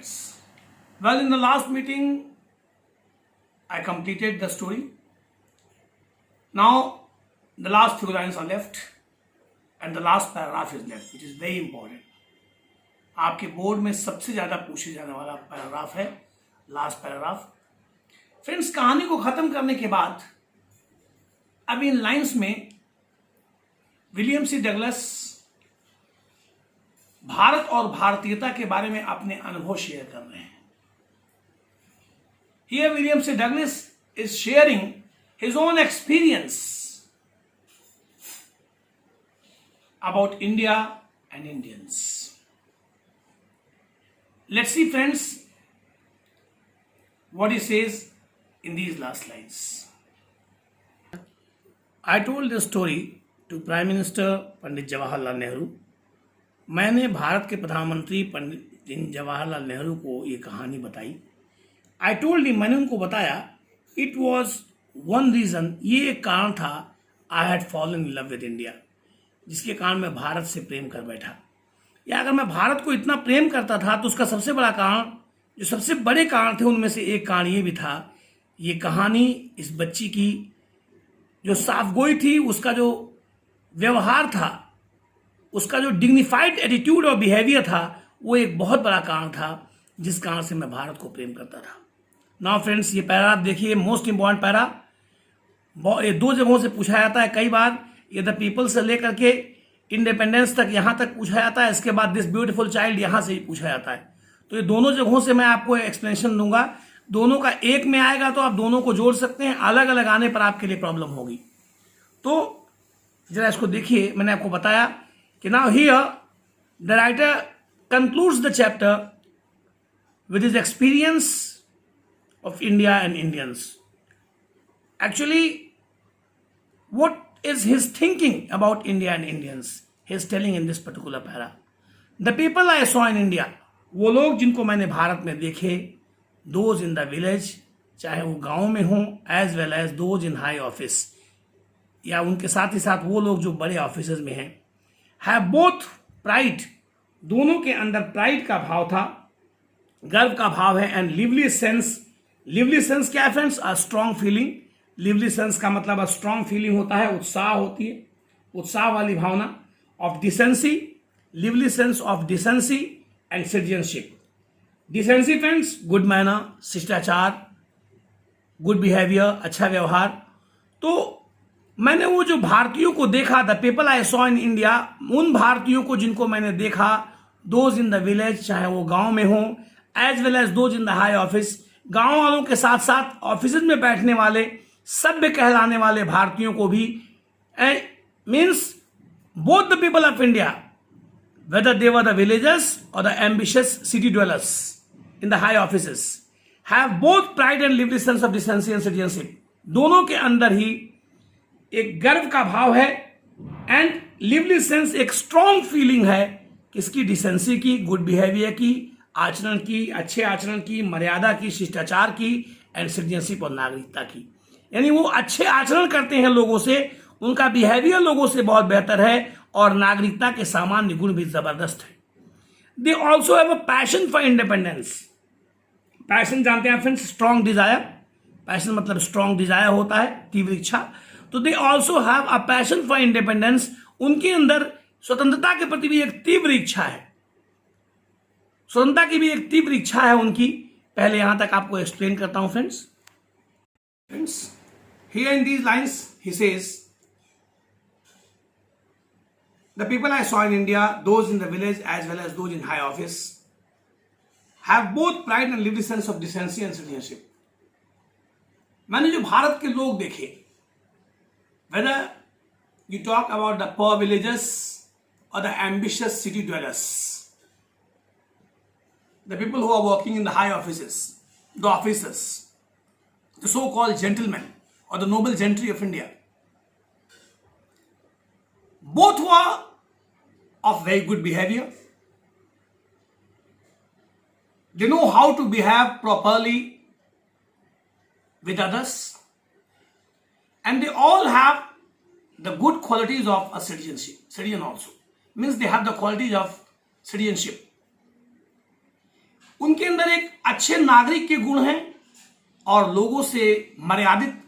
friends. Well, in the last meeting, I completed the story. Now, the last few lines are left and the last paragraph is left, which is very important. आपके board में सबसे ज़्यादा पूछे जाने वाला paragraph है last paragraph. Friends, कहानी को ख़त्म करने के बाद अब इन लाइंस में विलियम सी डगलस भारत और भारतीयता के बारे में अपने अनुभव शेयर कर रहे हैं. Here William C. Douglas is sharing his own experience about India and Indians. Let's see, friends, what he says in these last lines. I told this story to Prime Minister Pandit Jawaharlal Nehru. मैंने भारत के प्रधानमंत्री पंडित जवाहरलाल नेहरू को ये कहानी बताई. I told him, मैंने उनको बताया, इट वॉज वन रीज़न, ये एक कारण था, I had fallen in love with India, जिसके कारण मैं भारत से प्रेम कर बैठा. या अगर मैं भारत को इतना प्रेम करता था तो उसका सबसे बड़ा कारण, जो सबसे बड़े कारण थे उनमें से एक कारण ये भी था, ये कहानी इस बच्ची की जो साफगोई थी, उसका जो व्यवहार था, उसका जो डिग्निफाइड एटीट्यूड और बिहेवियर था, वो एक बहुत बड़ा कारण था जिस कारण से मैं भारत को प्रेम करता था. नाउ फ्रेंड्स, ये पैरा आप देखिए, मोस्ट इंपॉर्टेंट पैरा. ये दो जगहों से पूछा जाता है कई बार. ये द पीपल से लेकर के इंडिपेंडेंस तक, यहाँ तक पूछा जाता है. इसके बाद दिस ब्यूटीफुल चाइल्ड यहाँ से ही पूछा जाता है. तो ये दोनों जगहों से मैं आपको एक्सप्लेनेशन दूंगा. दोनों का एक में आएगा तो आप दोनों को जोड़ सकते हैं, अलग अलग आने पर आपके लिए प्रॉब्लम होगी. तो जरा इसको देखिए. मैंने आपको बताया कि now here the writer concludes the chapter with his experience of India and Indians. Actually, what is his thinking about India and Indians? He is telling in this particular para. The people I saw in India, वो लोग जिनको मैंने भारत में देखे, those in the village, चाहे वो गांव में हों, as well as those in high office, या उनके साथ ही साथ वो लोग जो बड़े ऑफिसर्स में हैं, have both pride, दोनों के अंदर प्राइड का भाव था, गर्व का भाव है, and lively sense. Lively sense क्या है friends? A strong feeling. Lively sense का मतलब अ स्ट्रॉन्ग फीलिंग होता है, उत्साह होती है, उत्साह वाली भावना. Of decency, lively sense of decency and citizenship. Decency friends, good manner, शिष्टाचार, गुड बिहेवियर, अच्छा व्यवहार. तो मैंने वो जो भारतीयों को देखा, the people I saw in India, उन भारतीयों को जिनको मैंने देखा, दोज इन द विलेज, चाहे वो गांव में हो, as well as those in the high office, गांव वालों के साथ साथ ऑफिस में बैठने वाले, सभ्य कहलाने वाले भारतीयों को भी, means both the people of India, whether they were the villagers और the ambitious city dwellers in the high offices, have both pride and lively sense of decency and citizenship. दोनों के अंदर ही एक गर्व का भाव है, एंड लिवली सेंस एक स्ट्रॉन्ग फीलिंग है किसकी? डिसेंसी की, गुड बिहेवियर की, आचरण की, अच्छे आचरण की, मर्यादा की, शिष्टाचार की, एंड सिटीजनशिप और नागरिकता की. यानी वो अच्छे आचरण करते हैं लोगों से, उनका बिहेवियर लोगों से बहुत बेहतर है, और नागरिकता के सामान्य गुण भी जबरदस्त है. They also have a passion for independence. Passion जानते हैं फ्रेंड्स? Strong Dzire. पैशन मतलब स्ट्रॉन्ग डिजायर होता है, तीव्र इच्छा. तो they also have a passion for independence. उनके अंदर स्वतंत्रता के प्रति भी एक तीव्र इच्छा है, स्वतंत्रता की भी एक तीव्र इच्छा है उनकी. पहले यहां तक आपको एक्सप्लेन करता हूं friends. Here in these lines he says, the people I saw in India, those in the village as well as those in high office, have both pride and lively sense of decency and citizenship. मैंने जो भारत के लोग देखे, whether you talk about the poor villagers or the ambitious city dwellers, the people who are working in the high offices, the officers, the so-called gentlemen or the noble gentry of India, both were of very good behavior. They know how to behave properly with others, and they all have the good qualities of a citizen also. Means they have the qualities of citizenship. उनके अंदर एक अच्छे नागरिक के गुण हैं और लोगों से मर्यादित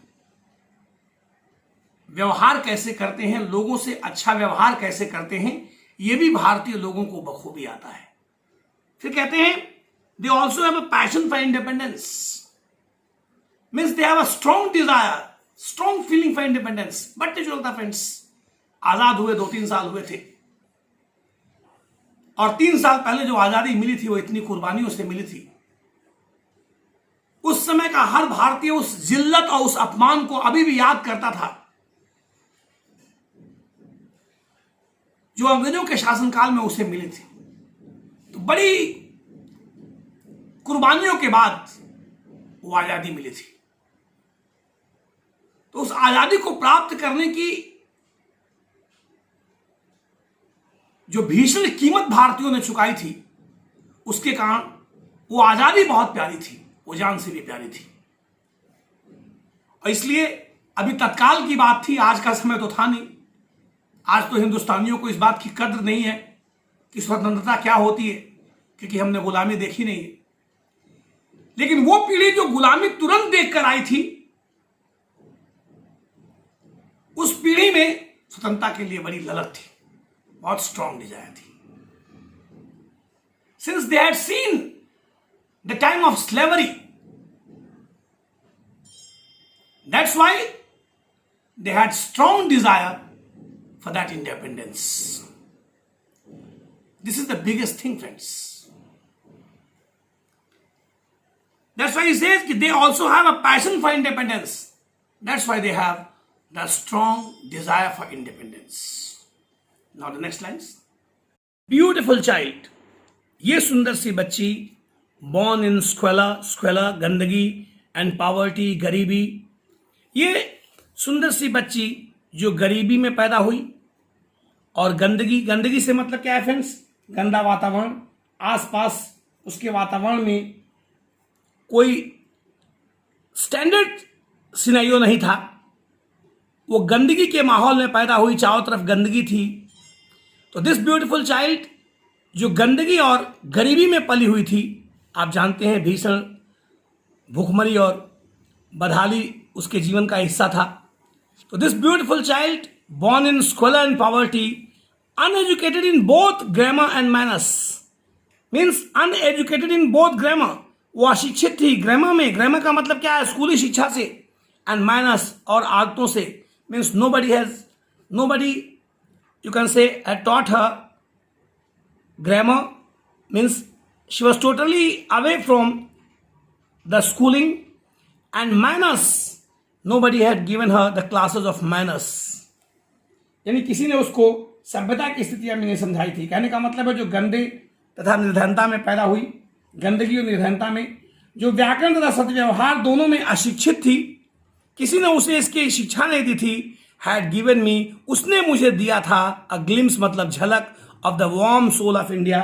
व्यवहार कैसे करते हैं, लोगों से अच्छा व्यवहार कैसे करते हैं, यह भी भारतीय लोगों को बखूबी आता है। फिर कहते हैं they also have a passion for independence, means they have a strong Dzire, strong feeling for independence. But natural था फ्रेंड्स, आजाद हुए 2-3 साल हुए थे और 3 साल पहले जो आजादी मिली थी वो इतनी कुर्बानियों से मिली थी। उस समय का हर भारतीय उस जिल्लत और उस अपमान को अभी भी याद करता था जो अंग्रेजों के शासनकाल में उसे मिली थी। तो बड़ी कुर्बानियों के बाद वो आजादी मिली थी। तो उस आजादी को प्राप्त करने की जो भीषण कीमत भारतीयों ने चुकाई थी, उसके कारण वो आजादी बहुत प्यारी थी, वो जान से भी प्यारी थी। और इसलिए अभी तत्काल की बात थी, आज का समय तो था नहीं। आज तो हिंदुस्तानियों को इस बात की कद्र नहीं है कि स्वतंत्रता क्या होती है, क्योंकि हमने गुलामी देखी नहीं है। लेकिन वो पीढ़ी जो गुलामी तुरंत देखकर आई थी, उस पीढ़ी में स्वतंत्रता के लिए बड़ी ललक थी, बहुत स्ट्रॉन्ग डिजायर थी। Since they had seen the time of slavery, that's why they had strong Dzire for that independence. This is the biggest thing, friends. That's why he says that they also have a passion for independence. That's why they have the strong desire for independence. Now the next lines. Beautiful child. ये सुंदर सी बच्ची, born in squalor, गंदगी and poverty, गरीबी। ये सुंदर सी बच्ची जो गरीबी में पैदा हुई और गंदगी से मतलब क्या है फ्रेंड्स? गंदा वातावरण, आसपास उसके वातावरण में कोई स्टैंडर्ड सिनेरियो नहीं था, वो गंदगी के माहौल में पैदा हुई, चारों तरफ गंदगी थी। तो दिस ब्यूटीफुल चाइल्ड जो गंदगी और गरीबी में पली हुई थी, आप जानते हैं भीषण भूखमरी और बदहाली उसके जीवन का हिस्सा था। तो this beautiful child born in squalor and poverty, uneducated in both grammar and manners, means uneducated in both grammar, वो अशिक्षित थी ग्रामर में। ग्रामर का मतलब क्या है? स्कूली शिक्षा से, एंड मैनर्स और आदतों से, means nobody you can say had taught her grammar, means she was totally away from the schooling, and manners, nobody had given her the classes of manners, यानी किसी ने उसको सभ्यता की स्थितियां में नहीं समझाई थी। कहने का मतलब है जो गंदे तथा निर्धनता में पैदा हुई, गंदगी और निर्धनता में, जो व्याकरण तथा सद्व्यवहार दोनों में अशिक्षित थी, किसी ने उसे इसकी शिक्षा नहीं दी थी। हैड गिवन मी, उसने मुझे दिया था, अ ग्लिम्स मतलब झलक, of the warm soul of India.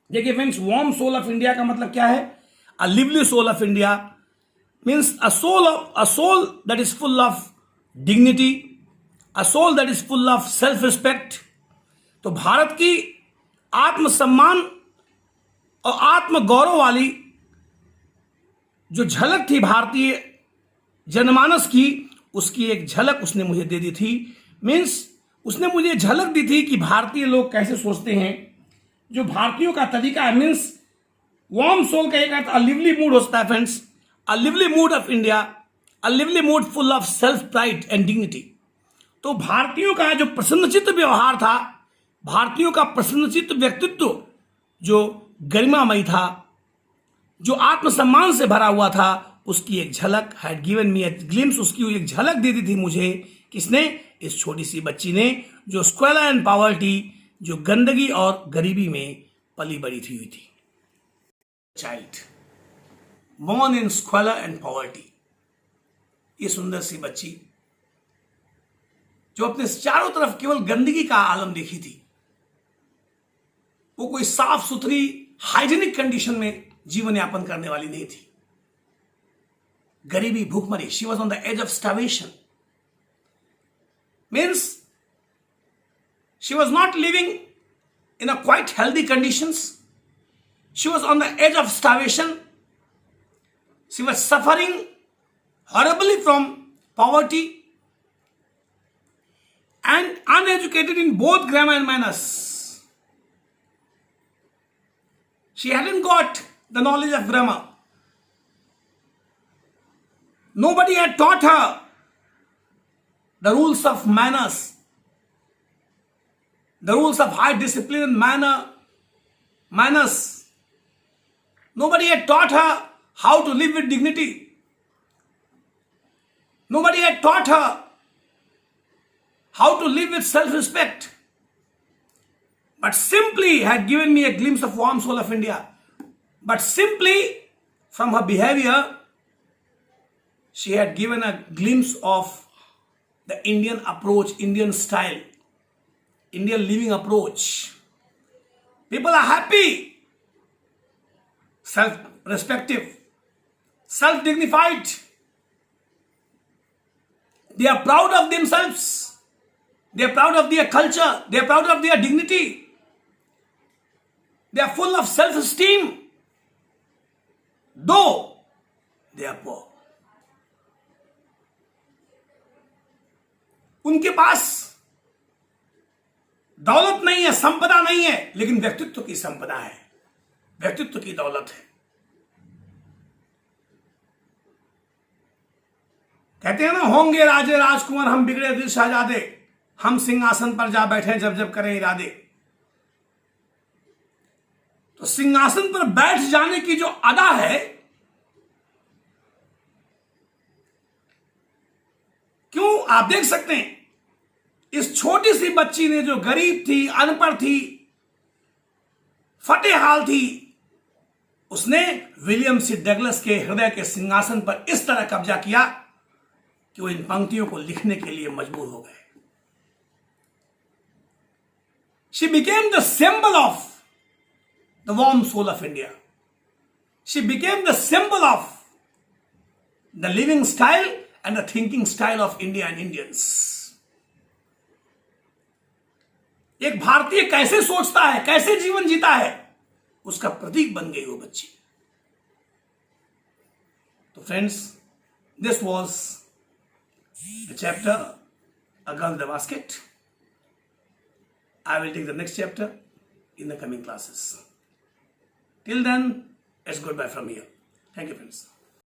देखिए friends, warm soul of India का मतलब क्या है? A lively soul of India, means a soul that is full of dignity, a soul that is full of self respect। तो भारत की आत्मसम्मान और आत्म गौरव वाली जो झलक थी भारतीय जनमानस की, उसकी एक झलक उसने मुझे दे दी थी। मीन्स उसने मुझे झलक दी थी कि भारतीय लोग कैसे सोचते हैं, जो भारतीयों का तरीका है। मीन्स वार्म सोल का एक अर्थ अ लिवली मूड होता है friends, a lively mood off India, a lively mood full of self pride and dignity. तो भारतीयों का जो प्रसन्नचित्त व्यवहार था, भारतीयों का प्रसन्नचित्त व्यक्तित्व जो गरिमामयी था, जो आत्मसम्मान से भरा हुआ था, उसकी एक झलक, had given me a glimpse, उसकी एक झलक दे दी थी मुझे। किसने? इस छोटी सी बच्ची ने, जो स्क्वेलर एंड पॉवर्टी, जो गंदगी और गरीबी में पली बड़ी हुई थी। Child born in squalor and poverty, ये सुंदर सी बच्ची जो अपने चारों तरफ केवल गंदगी का आलम देखी थी, वो कोई साफ सुथरी हाइजीनिक कंडीशन में जीवन यापन करने वाली नहीं थी। गरीबी, भूखमरी, she was on the edge of starvation, means she was not living in a quite healthy conditions, She was on the edge of starvation. She was suffering horribly from poverty and uneducated in both grammar and manners. She hadn't got the knowledge of grammar. Nobody had taught her the rules of manners, the rules of high discipline and manners. Nobody had taught her how to live with dignity. Nobody had taught her how to live with self-respect, but simply had given me a glimpse of warm soul of India. But simply from her behavior, she had given a glimpse of the Indian approach, Indian style, Indian living approach. People are happy, self-respective, self-dignified. They are proud of themselves. They are proud of their culture. They are proud of their dignity. They are full of self-esteem, though they are poor. उनके पास दौलत नहीं है, संपदा नहीं है, लेकिन व्यक्तित्व की संपदा है, व्यक्तित्व की दौलत है. कहते हैं ना, होंगे राजे राजकुमार हम बिगड़े दिल शहजादे, हम सिंहासन पर जा बैठे जब जब करें इरादे. तो सिंहासन पर बैठ जाने की जो अदा है, क्यों आप देख सकते हैं इस छोटी सी बच्ची ने, जो गरीब थी, अनपढ़ थी, फटे हाल थी, उसने विलियम सी डगलस के हृदय के सिंहासन पर इस तरह कब्जा किया कि वो इन पंक्तियों को लिखने के लिए मजबूर हो गए. She became the symbol of the warm soul of India. She became the symbol of the living style and the thinking style of India and Indians. एक भारतीय कैसे सोचता है, कैसे जीवन जीता है, उसका प्रतीक बन गई वो बच्ची. तो friends, this was the chapter A Girl in the Basket. I will take the next chapter in the coming classes. Till then, it's goodbye from here. Thank you, friends.